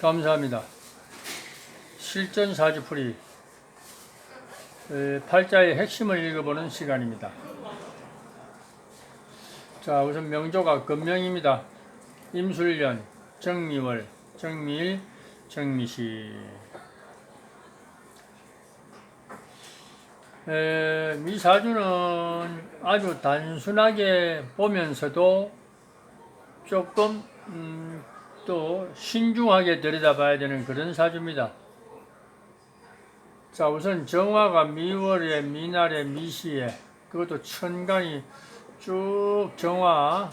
감사합니다. 실전 사주풀이 팔자의 핵심을 읽어보는 시간입니다. 자, 우선 명조가 금명입니다. 임술년, 정미월, 정미일, 정미시. 이 사주는 아주 단순하게 보면서도 조금 또 신중하게 들여다봐야 되는 그런 사주입니다. 자, 우선 정화가 미월에, 미날에, 미시에, 그것도 천간이 쭉 정화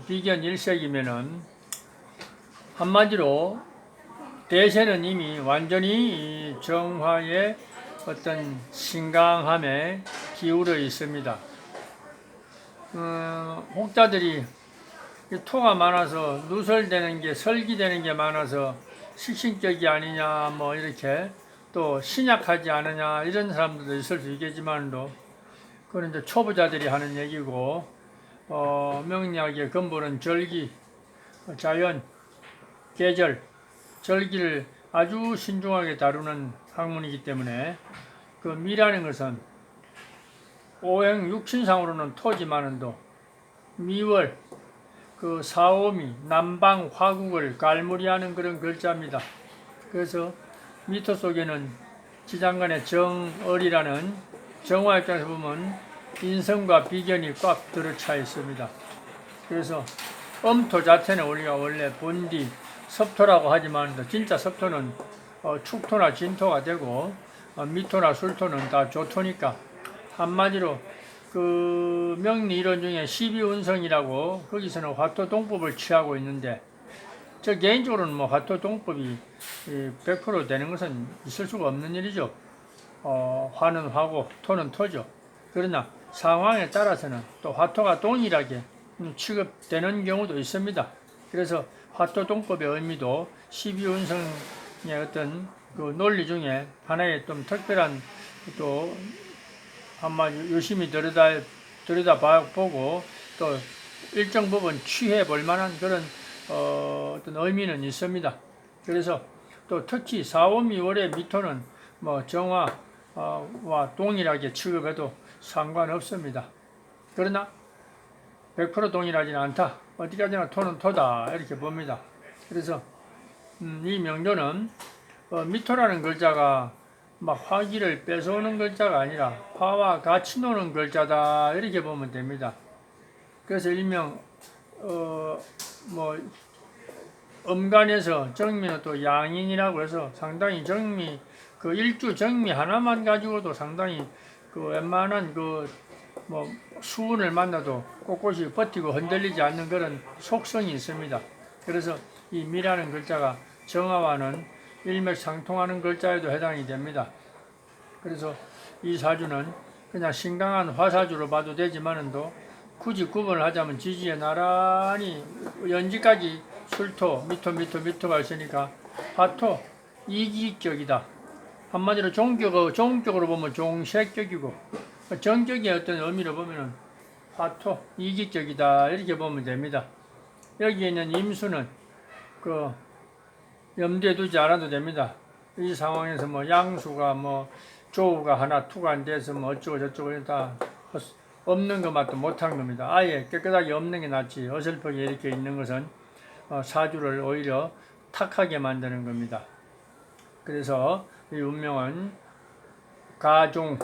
비견 일색이면은 한마디로 대세는 이미 완전히 정화의 어떤 신강함에 기울어 있습니다. 혹자들이 토가 많아서 누설되는 게, 설기되는 게 많아서 식신격이 아니냐, 뭐 이렇게 또 신약하지 않느냐 이런 사람들도 있을 수 있겠지만도 그건 이제 초보자들이 하는 얘기고, 명리학의 근본은 절기, 자연, 계절, 절기를 아주 신중하게 다루는 학문이기 때문에 그 미라는 것은 오행 육신상으로는 토지만은도 미월, 그 사오미, 남방, 화국을 갈무리하는 그런 글자입니다. 그래서 미토 속에는 지장간의 정월이라는 정화 입장에서 보면 인성과 비견이 꽉 들어차 있습니다. 그래서 엄토 자체는 우리가 원래 본디 섭토라고 하지만 진짜 섭토는 축토나 진토가 되고 미토나 술토는 다 조토니까 한마디로 그 명리 이론 중에 12운성이라고 거기서는 화토동법을 취하고 있는데, 저 개인적으로는 뭐 화토동법이 100% 되는 것은 있을 수가 없는 일이죠. 화는 화고 토는 토죠. 그러나 상황에 따라서는 또 화토가 동일하게 취급되는 경우도 있습니다. 그래서 화토동법의 의미도 12운성의 어떤 그 논리 중에 하나의 좀 특별한, 또 한마디 유심히 들여다보고 또 일정 부분 취해 볼 만한 그런 어떤 의미는 있습니다. 그래서 또 특히 4, 5, 2월의 미토는 뭐 정화와 동일하게 취급해도 상관없습니다. 그러나 100% 동일하지는 않다. 어디까지나 토는 토다 이렇게 봅니다. 그래서 이 명조는 미토라는 글자가 막 화기를 뺏어오는 글자가 아니라 화와 같이 노는 글자다 이렇게 보면 됩니다. 그래서 일명 뭐 음간에서 정미는 또 양인이라고 해서 상당히 정미, 그 일주 정미 하나만 가지고도 상당히 그 웬만한 그 뭐 수운을 만나도 꼿꼿이 버티고 흔들리지 않는 그런 속성이 있습니다. 그래서 이 미라는 글자가 정화와는 일맥상통하는 글자에도 해당이 됩니다. 그래서 이 사주는 그냥 신강한 화사주로 봐도 되지만은도 굳이 구분을 하자면 지지에 나란히 연지까지 술토, 미토가 있으니까 화토, 이기격이다. 한마디로 종격으로 보면 종색격이고, 정격의 어떤 의미로 보면은 화토, 이기격이다 이렇게 보면 됩니다. 여기에 있는 임수는 그 염두에 두지 않아도 됩니다. 이 상황에서 뭐 양수가 뭐 조우가 하나 투가 안 돼서 뭐 어쩌고 저쩌고 다 없는 것만도 못한 겁니다. 아예 깨끗하게 없는 게 낫지 어설프게 이렇게 있는 것은 사주를 오히려 탁하게 만드는 겁니다. 그래서 이 운명은 가종,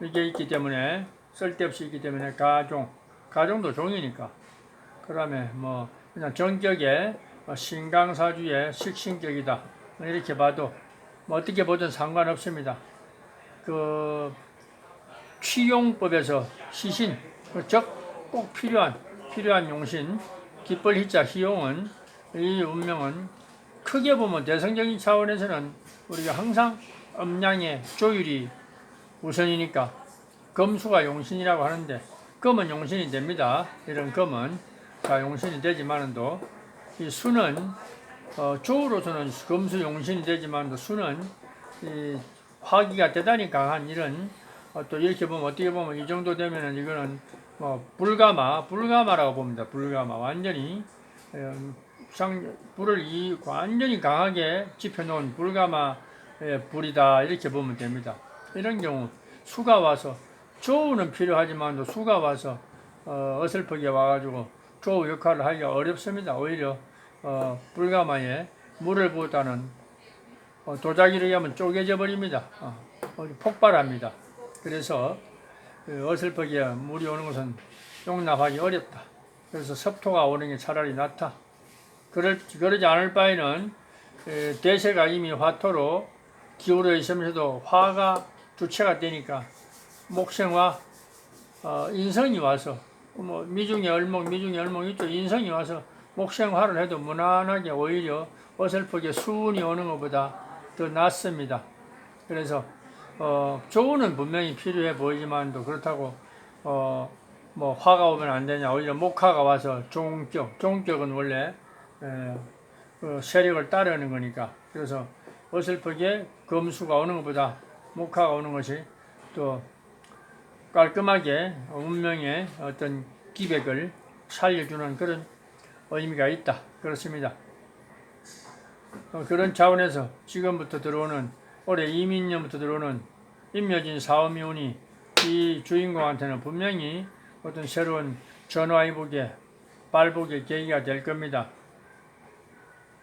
이게 있기 때문에, 쓸데없이 있기 때문에 가종도 종이니까, 그다음에 뭐 그냥 정격의 신강사주의 식신격이다 이렇게 봐도 뭐 어떻게 보든 상관없습니다. 그 취용법에서 시신, 즉 꼭 필요한 용신, 기쁠 희자 희용은, 이 운명은 크게 보면 대성적인 차원에서는 우리가 항상 음양의 조율이 우선이니까 금수가 용신이라고 하는데, 금은 용신이 됩니다. 이런 금은 다 용신이 되지만도 이 수는 조우로서는 금수 용신이 되지만도 수는 이 화기가 대단히 강한 이런 또 이렇게 보면 어떻게 보면 이 정도 되면은 이거는 뭐 불가마라고 봅니다. 불가마 완전히 불을 완전히 강하게 지펴놓은 불가마의 불이다 이렇게 보면 됩니다. 이런 경우 수가 와서 조우는 필요하지만 수가 와서 어설프게 와가지고 조우 역할을 하기가 어렵습니다. 오히려 불가마에 물을 부었다는 도자기로 하면 쪼개져 버립니다. 폭발합니다. 그래서 어설프게 물이 오는 것은 용납하기 어렵다. 그래서 섭토가 오는 게 차라리 낫다. 그러지 않을 바에는 대세가 이미 화토로 기울어 있으면서도 화가 주체가 되니까 목생화 인성이 와서 미중의 얼목 이쪽 인성이 와서 목생화를 해도 무난하게 오히려 어설프게 수운이 오는 것보다 더 낫습니다. 그래서 조우는 분명히 필요해 보이지만도 그렇다고 화가 오면 안 되냐. 오히려 목화가 와서 종격은 원래 세력을 따르는 거니까. 그래서 어설프게 금수가 오는 것보다 목화가 오는 것이 또 깔끔하게 운명의 어떤 기백을 살려주는 그런 의미가 있다. 그렇습니다. 그런 차원에서 지금부터 들어오는 올해 이민년부터 들어오는 임묘진 사오미운이 이 주인공한테는 분명히 어떤 새로운 전화위복의 발복의 계기가 될 겁니다.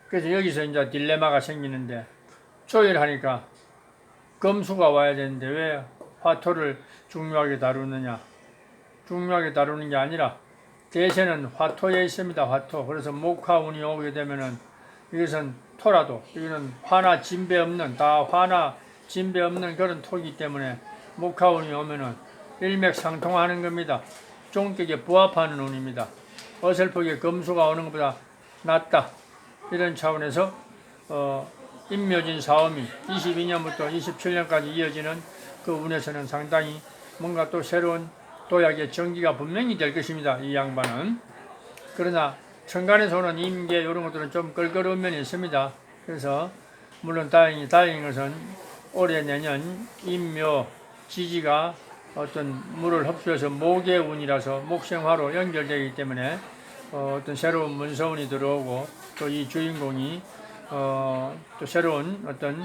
그래서 여기서 이제 딜레마가 생기는데 조율하니까 금수가 와야 되는데 왜 화토를 중요하게 다루느냐. 중요하게 다루는 게 아니라 대세는 화토에 있습니다. 화토. 그래서 목화운이 오게 되면은 이것은 토라도 이거는 화나 진배 없는 그런 토이기 때문에 목화운이 오면은 일맥상통하는 겁니다. 종격에 부합하는 운입니다. 어설프게 금수가 오는 것보다 낫다. 이런 차원에서 임묘진 사오미 22년부터 27년까지 이어지는 그 운에서는 상당히 뭔가 또 새로운 도약의 전기가 분명히 될 것입니다. 이 양반은. 그러나 천간에서 오는 임계 이런 것들은 좀 껄끄러운 면이 있습니다. 그래서 물론 다행인 것은 올해 내년 임묘 지지가 어떤 물을 흡수해서 목의 운이라서 목생화로 연결되기 때문에 어떤 새로운 문서운이 들어오고 또 이 주인공이 또 새로운 어떤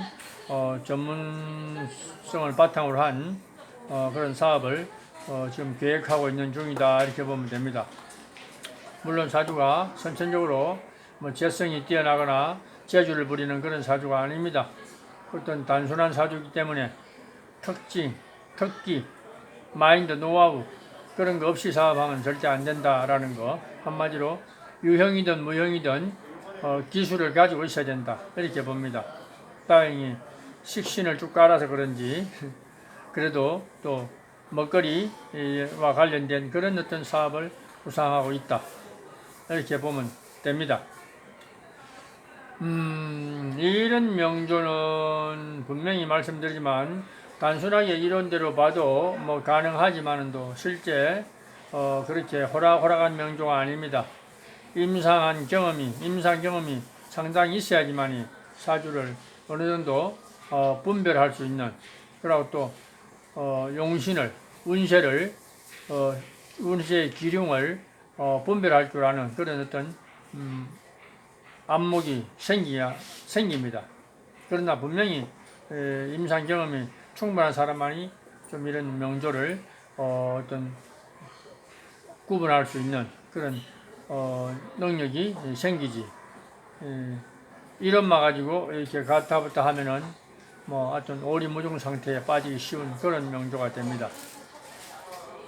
전문성을 바탕으로 한 그런 사업을 지금 계획하고 있는 중이다 이렇게 보면 됩니다. 물론 사주가 선천적으로 재성이 뛰어나거나 재주를 부리는 그런 사주가 아닙니다. 어떤 단순한 사주이기 때문에 특기, 마인드, 노하우 그런 거 없이 사업하면 절대 안 된다라는 거. 한마디로 유형이든 무형이든 기술을 가지고 있어야 된다 이렇게 봅니다. 다행히 식신을 쭉 깔아서 그런지 그래도 또 먹거리와 관련된 그런 어떤 사업을 구상하고 있다 이렇게 보면 됩니다. 이런 명조는 분명히 말씀드리지만 단순하게 이론대로 봐도 가능하지만도 실제 그렇게 호락호락한 명조가 아닙니다. 임상 경험이 상당히 있어야지만이 사주를 어느 정도 분별할 수 있는, 그리고 또 용신을, 운세를, 운세의 기륭을 분별할 줄 아는 그런 어떤 안목이 생깁니다. 그러나 분명히 임상 경험이 충분한 사람만이 좀 이런 명조를 어떤 구분할 수 있는 그런 능력이 생기지. 이런마 가지고 이렇게 가타부타 하면은 어떤 오리무중 상태에 빠지기 쉬운 그런 명조가 됩니다.